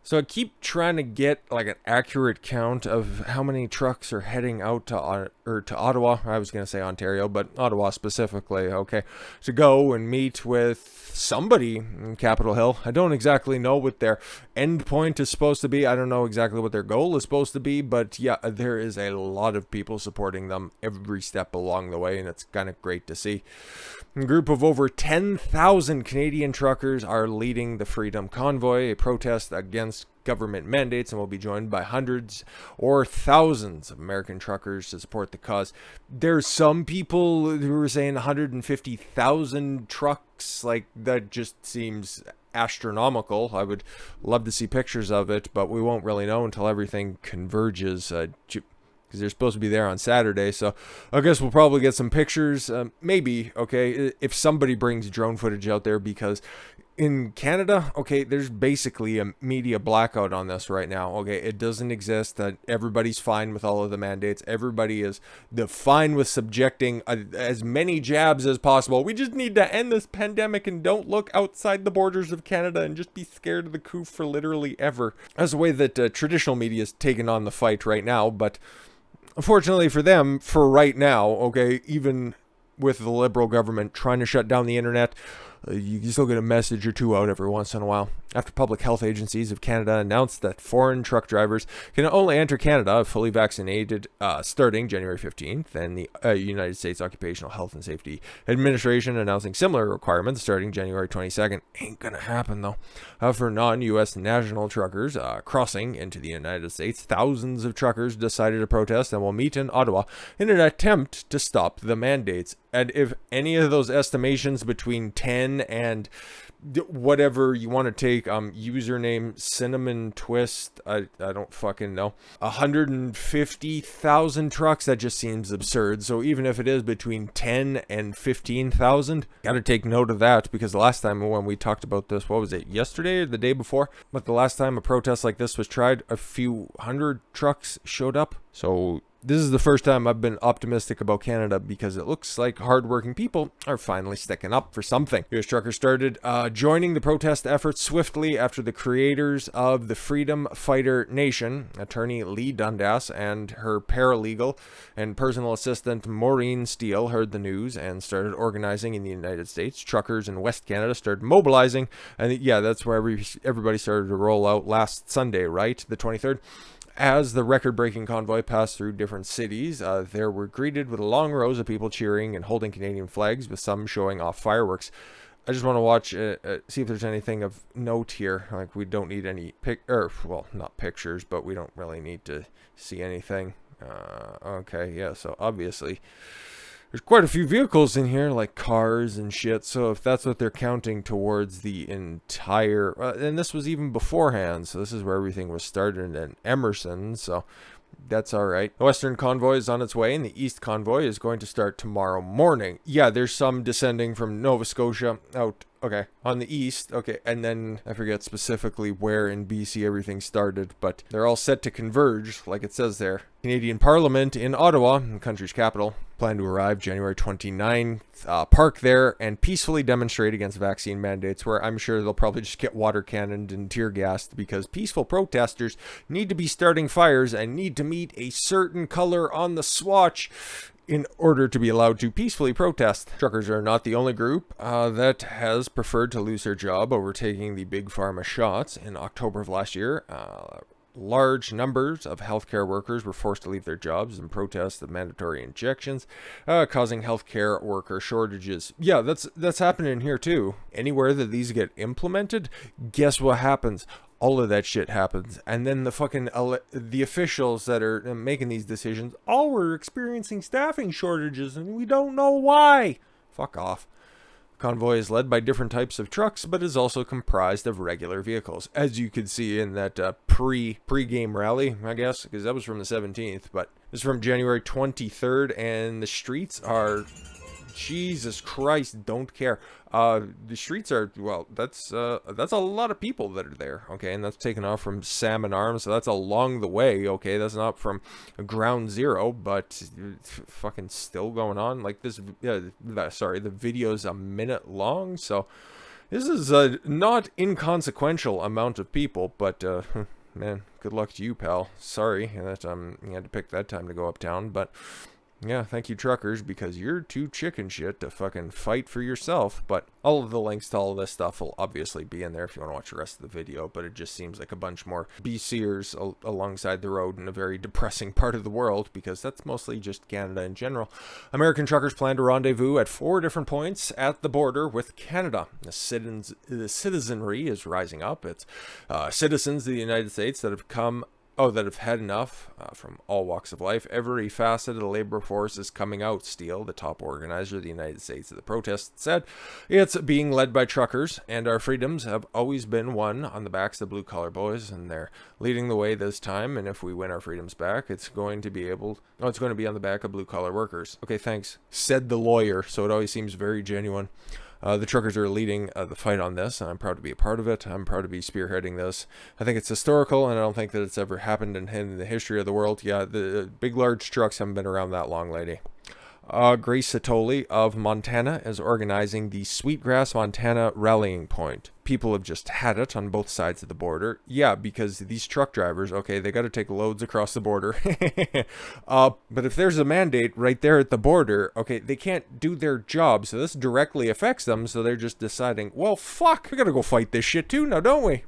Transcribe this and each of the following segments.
So I keep trying to get like an accurate count of how many trucks are heading out to Ottawa. I was gonna say Ontario, but Ottawa specifically. Okay, to go and meet with somebody in Capitol Hill. I don't exactly know what their end point is supposed to be. I don't know exactly what their goal is supposed to be, but yeah, there is a lot of people supporting them every step along the way, and it's kind of great to see. A group of over 10,000 Canadian truckers are leading the Freedom Convoy, a protest against government mandates, and will be joined by hundreds or thousands of American truckers to support the cause. There's some people who are saying 150,000 trucks. Like, that just seems astronomical. I would love to see pictures of it, but we won't really know until everything converges. Because they're supposed to be there on Saturday, so I guess we'll probably get some pictures, maybe, okay, if somebody brings drone footage out there, because in Canada, okay, there's basically a media blackout on this right now, okay, it doesn't exist, that everybody's fine with all of the mandates, everybody is fine with subjecting as many jabs as possible. We just need to end this pandemic and don't look outside the borders of Canada and just be scared of the coof for literally ever. That's the way that traditional media is taking on the fight right now, but unfortunately for them, for right now, okay, even with the Liberal government trying to shut down the internet, you can still get a message or two out every once in a while. After public health agencies of Canada announced that foreign truck drivers can only enter Canada fully vaccinated starting January 15th, and the United States Occupational Health and Safety Administration announcing similar requirements starting January 22nd. Ain't gonna happen though. For non-U.S. national truckers crossing into the United States, thousands of truckers decided to protest and will meet in Ottawa in an attempt to stop the mandates. And if any of those estimations between 10 and whatever you want to take, username cinnamon twist, I don't fucking know, 150,000 trucks, that just seems absurd. So even if it is between 10 and 15,000, gotta take note of that, because the last time when we talked about this, what was it, yesterday or the day before, but the last time a protest like this was tried, a few hundred trucks showed up. So this is the first time I've been optimistic about Canada, because it looks like hardworking people are finally sticking up for something. US truckers started joining the protest effort swiftly after the creators of the Freedom Fighter Nation, attorney Lee Dundas and her paralegal and personal assistant Maureen Steele, heard the news and started organizing in the United States. Truckers in West Canada started mobilizing, and yeah, that's where everybody started to roll out last Sunday, right? The 23rd. As the record-breaking convoy passed through different cities, they were greeted with long rows of people cheering and holding Canadian flags, with some showing off fireworks. I just want to watch, see if there's anything of note here. Like, we don't need any well, not pictures, but we don't really need to see anything. Okay, yeah, so obviously there's quite a few vehicles in here, like cars and shit. So if that's what they're counting towards the entire, and this was even beforehand, so this is where everything was started in Emerson, so that's all right. The Western Convoy is on its way, and the East Convoy is going to start tomorrow morning. Yeah, there's some descending from Nova Scotia out, okay, on the east, okay, and then I forget specifically where in BC everything started, but they're all set to converge, like it says there. Canadian Parliament in Ottawa, the country's capital, plan to arrive January 29th, park there, and peacefully demonstrate against vaccine mandates, where I'm sure they'll probably just get water cannoned and tear gassed, because peaceful protesters need to be starting fires and need to meet a certain color on the swatch in order to be allowed to peacefully protest. Truckers are not the only group that has preferred to lose their job over taking the big pharma shots. In October of last year, large numbers of healthcare workers were forced to leave their jobs in protest of mandatory injections, causing healthcare worker shortages. Yeah, that's happening here too. Anywhere that these get implemented, guess what happens? All of that shit happens, and then the fucking the officials that are making these decisions, oh, we're experiencing staffing shortages and we don't know why. Fuck off. Convoy is led by different types of trucks, but is also comprised of regular vehicles, as you could see in that pre-game rally, I guess, because that was from the 17th, but this is from January 23rd, and the streets are, Jesus Christ, don't care. The streets are, well, that's a lot of people that are there, okay, and that's taken off from Salmon Arms, so that's along the way, okay, that's not from ground zero, but fucking still going on, like this, sorry, the video's a minute long, so This is a not inconsequential amount of people, but man, good luck to you, pal. Sorry that you had to pick that time to go uptown, but yeah, thank you, truckers, because you're too chicken shit to fucking fight for yourself. But all of the links to all of this stuff will obviously be in there if you want to watch the rest of the video. But it just seems like a bunch more BCers alongside the road in a very depressing part of the world, because that's mostly just Canada in general. American truckers plan to rendezvous at 4 different points at the border with Canada. The citizenry is rising up. It's citizens of the United States that have had enough from all walks of life. Every facet of the labor force is coming out. Steele, the top organizer of the United States of the protest, said it's being led by truckers, and our freedoms have always been won on the backs of blue-collar boys, and they're leading the way this time. And if we win our freedoms back, it's going to be on the back of blue-collar workers. Okay, thanks, said the lawyer. So it always seems very genuine. The truckers are leading the fight on this, and I'm proud to be a part of it. I'm proud to be spearheading this. I think it's historical, and I don't think that it's ever happened in the history of the world. Yeah, the big, large trucks haven't been around that long, lady. Grace Satoli of Montana is organizing the Sweetgrass, Montana rallying point. People have just had it on both sides of the border. Yeah, because these truck drivers, okay, they got to take loads across the border. But if there's a mandate right there at the border, okay, they can't do their job. So this directly affects them. So they're just deciding, well, fuck, we got to go fight this shit too now, don't we?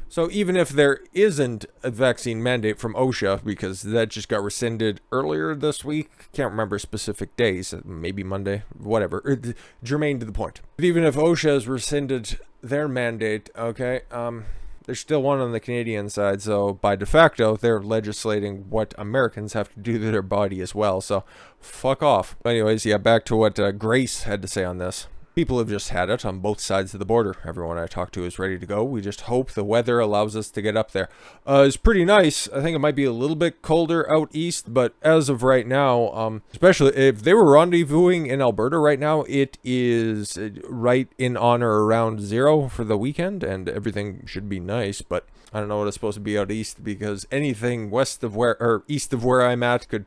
So even if there isn't a vaccine mandate from OSHA, because that just got rescinded earlier this week, can't remember specific days, maybe Monday, whatever, germane to the point. But even if OSHA has rescinded their mandate, okay, there's still one on the Canadian side, so by de facto, they're legislating what Americans have to do to their body as well, so fuck off. Anyways, yeah, back to what Grace had to say on this. People have just had it on both sides of the border. Everyone I talk to is ready to go. We just hope the weather allows us to get up there. It's pretty nice. I think it might be a little bit colder out east, but as of right now, especially if they were rendezvousing in Alberta right now, it is right in on or around 0 for the weekend, and everything should be nice, but I don't know what it's supposed to be out east, because anything east of where I'm at could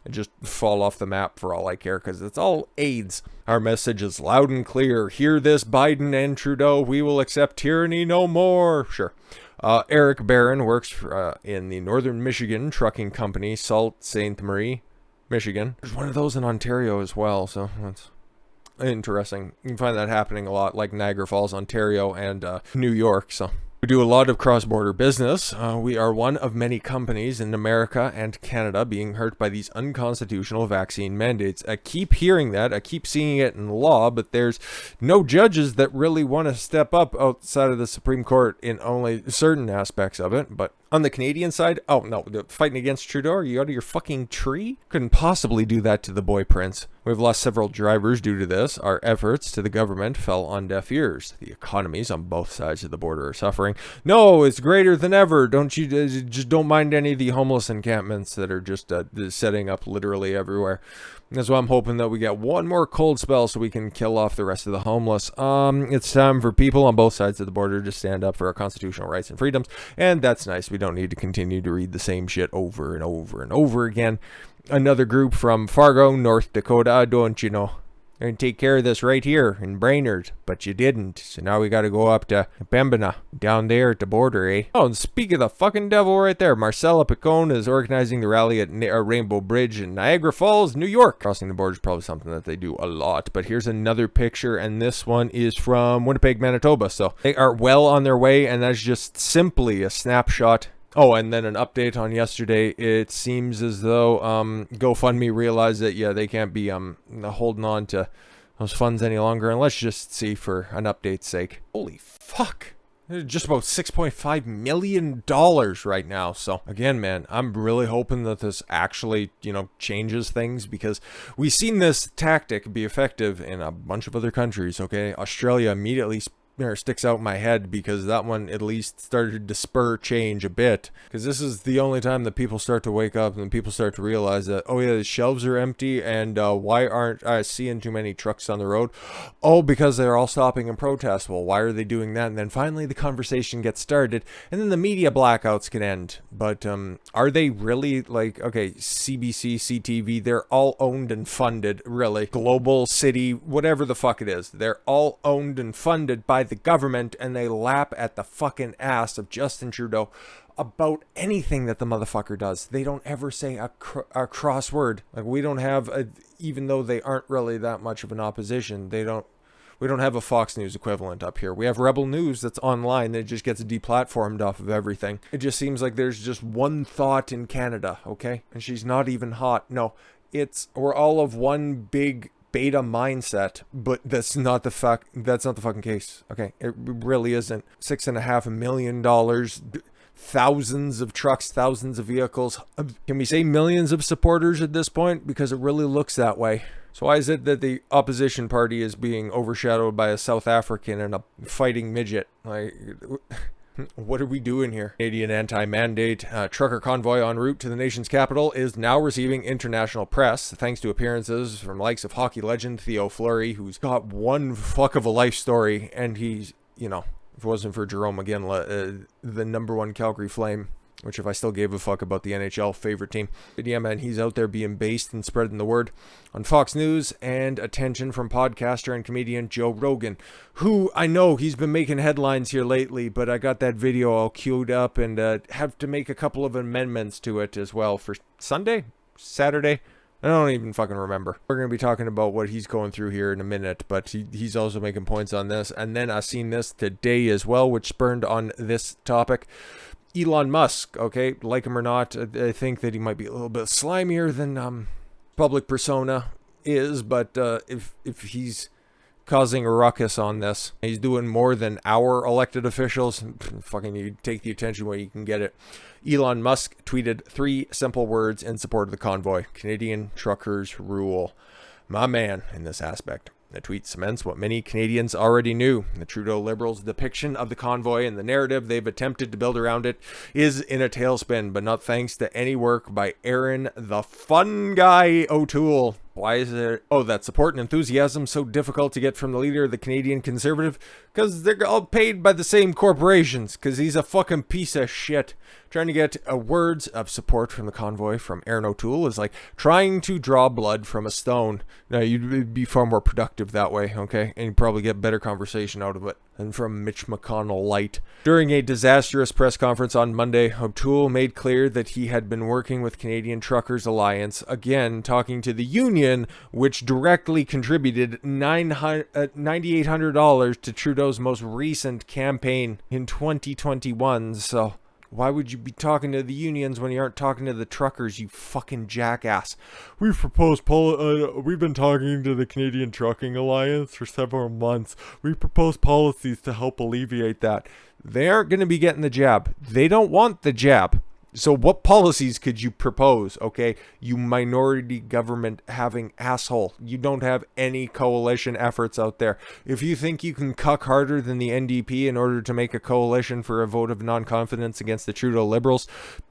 just fall off the map for all I care, because it's all AIDS. Our message is loud and clear. Hear this, Biden and Trudeau. We will accept tyranny no more. Sure. Eric Barron works in the Northern Michigan trucking company, Sault Ste. Marie, Michigan. There's one of those in Ontario as well, so that's interesting. You can find that happening a lot, like Niagara Falls, Ontario, and New York, so... We do a lot of cross-border business. We are one of many companies in America and Canada being hurt by these unconstitutional vaccine mandates. I keep hearing that. I keep seeing it in law, but there's no judges that really want to step up outside of the Supreme Court in only certain aspects of it. But on the Canadian side, oh no, fighting against Trudeau, are you out of your fucking tree? Couldn't possibly do that to the boy prince. We've lost several drivers due to this. Our efforts to the government fell on deaf ears. The economies on both sides of the border are suffering. No, it's greater than ever. Don't you just don't mind any of the homeless encampments that are just setting up literally everywhere. That's why I'm hoping that we get one more cold spell so we can kill off the rest of the homeless. It's time for people on both sides of the border to stand up for our constitutional rights and freedoms, and that's nice. We don't need to continue to read the same shit over and over and over again. Another group from Fargo, North Dakota, don't you know? And take care of this right here in Brainerd, but you didn't. So now we got to go up to Pembina, down there at the border, eh? Oh, and speak of the fucking devil right there, Marcella Picone is organizing the rally at Rainbow Bridge in Niagara Falls, New York. Crossing the border is probably something that they do a lot, but here's another picture, and this one is from Winnipeg, Manitoba. So they are well on their way, and that's just simply a snapshot. Oh, and then an update on yesterday. It seems as though GoFundMe realized that, yeah, they can't be holding on to those funds any longer. And let's just see for an update's sake. Holy fuck. They're just about $6.5 million right now. So, again, man, I'm really hoping that this actually, changes things, because we've seen this tactic be effective in a bunch of other countries, okay? Australia immediately sticks out in my head, because that one at least started to spur change a bit. Because this is the only time that people start to wake up and people start to realize that, oh yeah, the shelves are empty, and why aren't I seeing too many trucks on the road? Oh, because they're all stopping in protest. Well, why are they doing that? And then finally the conversation gets started, and then the media blackouts can end. But are they really? Like, okay, CBC, CTV, they're all owned and funded, really. Global City, whatever the fuck it is. They're all owned and funded by the government, and they lap at the fucking ass of Justin Trudeau about anything that the motherfucker does. They don't ever say a crossword. Like, we don't have even though they aren't really that much of an opposition, we don't have a Fox News equivalent up here. We have Rebel News that's online that just gets deplatformed off of everything. It just seems like there's just one thought in Canada, okay? And she's not even hot. No, we're all of one big beta mindset, but that's not the fucking case. Okay, it really isn't. $6.5 million, thousands of trucks, thousands of vehicles. Can we say millions of supporters at this point? Because it really looks that way. So why is it that the opposition party is being overshadowed by a South African and a fighting midget? Like, what are we doing here? Canadian anti-mandate trucker convoy en route to the nation's capital is now receiving international press, thanks to appearances from likes of hockey legend Theo Fleury, who's got one fuck of a life story, and he's, if it wasn't for Jerome McGinley, the #1 Calgary Flame, which if I still gave a fuck about the NHL favorite team. But yeah, man, he's out there being based and spreading the word on Fox News, and attention from podcaster and comedian Joe Rogan, who I know he's been making headlines here lately, but I got that video all queued up and have to make a couple of amendments to it as well for Saturday. I don't even fucking remember. We're going to be talking about what he's going through here in a minute, but he's also making points on this. And then I seen this today as well, which spurned on this topic. Elon Musk, okay, like him or not, I think that he might be a little bit slimier than public persona is, but if he's causing a ruckus on this, he's doing more than our elected officials. Fucking, you take the attention where you can get it. Elon Musk tweeted 3 simple words in support of the convoy: Canadian truckers rule. My man in this aspect. The tweet cements what many Canadians already knew. The Trudeau Liberals' depiction of the convoy and the narrative they've attempted to build around it is in a tailspin, but not thanks to any work by Aaron the Fun Guy O'Toole. Why is it, that support and enthusiasm so difficult to get from the leader of the Canadian Conservative? Because they're all paid by the same corporations, because he's a fucking piece of shit. Trying to get words of support from the convoy from Aaron O'Toole is like trying to draw blood from a stone. Now, you'd be far more productive that way, okay? And you'd probably get better conversation out of it than from Mitch McConnell light. During a disastrous press conference on Monday, O'Toole made clear that he had been working with Canadian Truckers Alliance, again talking to the union, which directly contributed $9,800 to Trudeau's most recent campaign in 2021. So why would you be talking to the unions when you aren't talking to the truckers, you fucking jackass? We've been talking to the Canadian Trucking Alliance for several months. We proposed policies to help alleviate that. They aren't going to be getting the jab. They don't want the jab. So what policies could you propose, okay? You minority government having asshole. You don't have any coalition efforts out there. If you think you can cuck harder than the NDP in order to make a coalition for a vote of non-confidence against the Trudeau Liberals,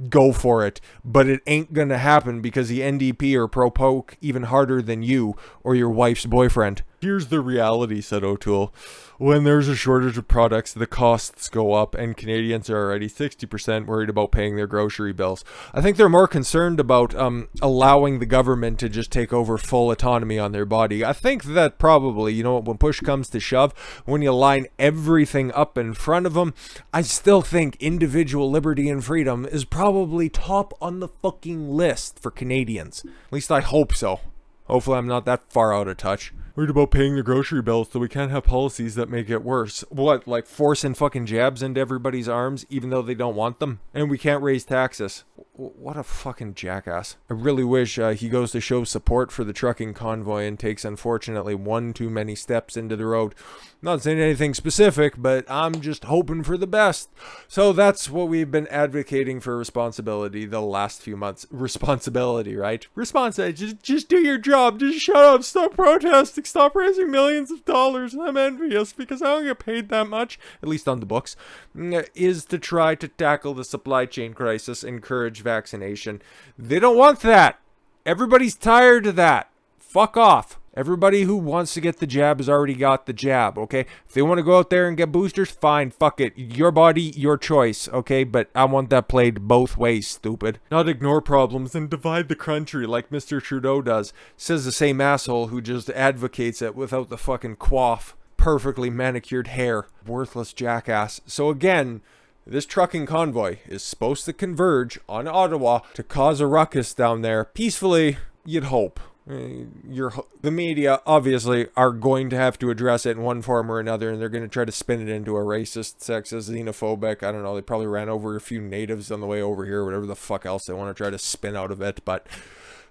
go for it. But it ain't gonna happen because the NDP are pro-poke even harder than you or your wife's boyfriend. Here's the reality, said O'Toole. When there's a shortage of products, the costs go up, and Canadians are already 60% worried about paying their grocery bills. I think they're more concerned about allowing the government to just take over full autonomy on their body. I think that probably, when push comes to shove, when you line everything up in front of them, I still think individual liberty and freedom is probably top on the fucking list for Canadians. At least I hope so. Hopefully I'm not that far out of touch. Worried about paying the grocery bills, so we can't have policies that make it worse. What, like forcing fucking jabs into everybody's arms even though they don't want them? And we can't raise taxes. What a fucking jackass. I really wish he goes to show support for the trucking convoy and takes, unfortunately, one too many steps into the road. Not saying anything specific, but I'm just hoping for the best. So that's what we've been advocating for responsibility the last few months. Responsibility, right? Just do your job. Just shut up. Stop protesting. Stop raising millions of dollars. I'm envious because I don't get paid that much, at least on the books, is to try to tackle the supply chain crisis, encourage vaccination. They don't want that. Everybody's tired of that. Fuck off. Everybody who wants to get the jab has already got the jab, okay? If they want to go out there and get boosters, fine, fuck it. Your body, your choice, okay? But I want that played both ways, stupid. Not ignore problems and divide the country like Mr. Trudeau does, says the same asshole who just advocates it without the fucking coif, perfectly manicured hair. Worthless jackass. So again, this trucking convoy is supposed to converge on Ottawa to cause a ruckus down there peacefully, you'd hope. The media obviously are going to have to address it in one form or another, and they're going to try to spin it into a racist, sexist, xenophobic. I don't know. They probably ran over a few natives on the way over here, whatever the fuck else they want to try to spin out of it. But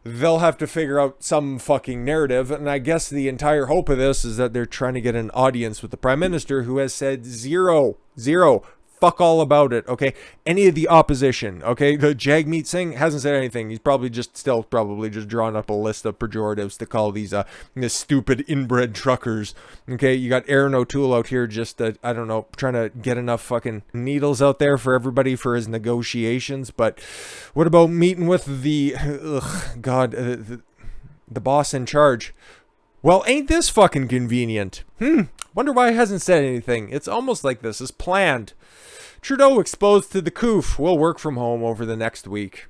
they'll have to figure out some fucking narrative. And I guess the entire hope of this is that they're trying to get an audience with the Prime Minister, who has said zero, fuck all about it, okay? Any of the opposition, okay? The Jagmeet Singh hasn't said anything. He's probably just drawn up a list of pejoratives to call these stupid inbred truckers, okay? You got Aaron O'Toole out here just, I don't know, trying to get enough fucking needles out there for everybody for his negotiations. But what about meeting with the, the boss in charge? Well, ain't this fucking convenient? Wonder why he hasn't said anything. It's almost like this is planned. Trudeau exposed to the coof will work from home over the next week.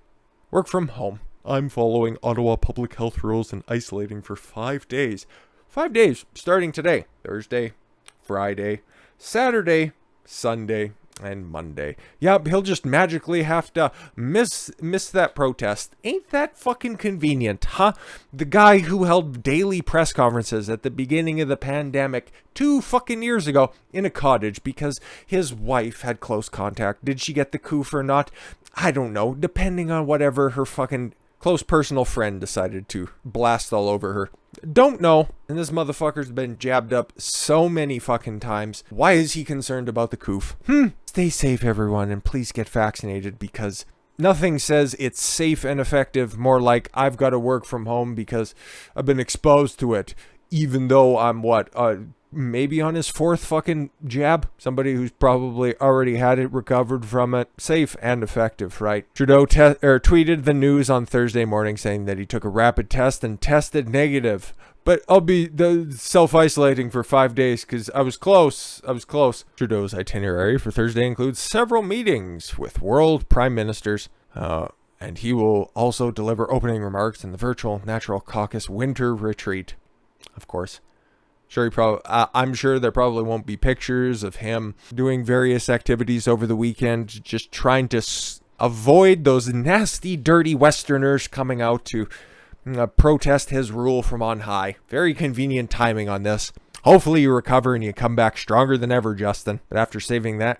Work from home. I'm following Ottawa public health rules and isolating for 5 days. 5 days, starting today. Thursday, Friday, Saturday, Sunday, and Monday. Yep, he'll just magically have to miss that protest. Ain't that fucking convenient, huh? The guy who held daily press conferences at the beginning of the pandemic 2 fucking years ago in a cottage because his wife had close contact. Did she get the coof or not? I don't know, depending on whatever her fucking close personal friend decided to blast all over her. Don't know. And this motherfucker's been jabbed up so many fucking times. Why is he concerned about the coof? Stay safe, everyone, and please get vaccinated, because nothing says it's safe and effective more like I've got to work from home because I've been exposed to it, even though I'm maybe on his 4th fucking jab. Somebody who's probably already had it, recovered from it. Safe and effective, right? Trudeau tweeted the news on Thursday morning saying that he took a rapid test and tested negative. But I'll be self-isolating for 5 days because I was close. Trudeau's itinerary for Thursday includes several meetings with world prime ministers. And he will also deliver opening remarks in the virtual Natural Caucus winter retreat. Of course. I'm sure there probably won't be pictures of him doing various activities over the weekend, just trying to avoid those nasty, dirty Westerners coming out to protest his rule from on high. Very convenient timing on this. Hopefully you recover and you come back stronger than ever, Justin. But after saying that,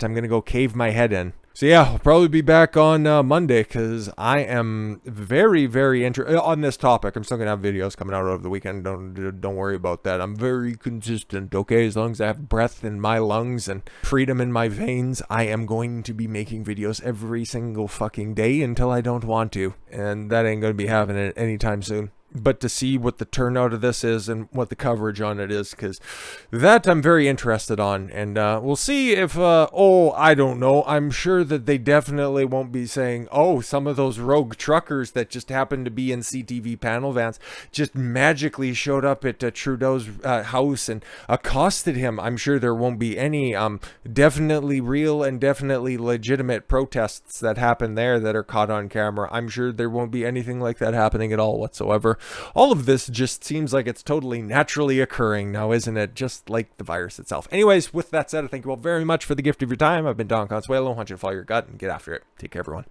I'm going to go cave my head in. So yeah, I'll probably be back on Monday because I am very, very interested on this topic. I'm still going to have videos coming out over the weekend. Don't worry about that. I'm very consistent, okay? As long as I have breath in my lungs and freedom in my veins, I am going to be making videos every single fucking day until I don't want to. And that ain't going to be happening anytime soon. But to see what the turnout of this is and what the coverage on it is, because that I'm very interested on. And we'll see if, I don't know. I'm sure that they definitely won't be saying, some of those rogue truckers that just happened to be in CTV panel vans just magically showed up at Trudeau's house and accosted him. I'm sure there won't be any definitely real and definitely legitimate protests that happen there that are caught on camera. I'm sure there won't be anything like that happening at all whatsoever. All of this just seems like it's totally naturally occurring now, isn't it? Just like the virus itself. Anyways, with that said, I thank you all very much for the gift of your time. I've been Don Consuelo. I want you to follow your gut and get after it. Take care, everyone.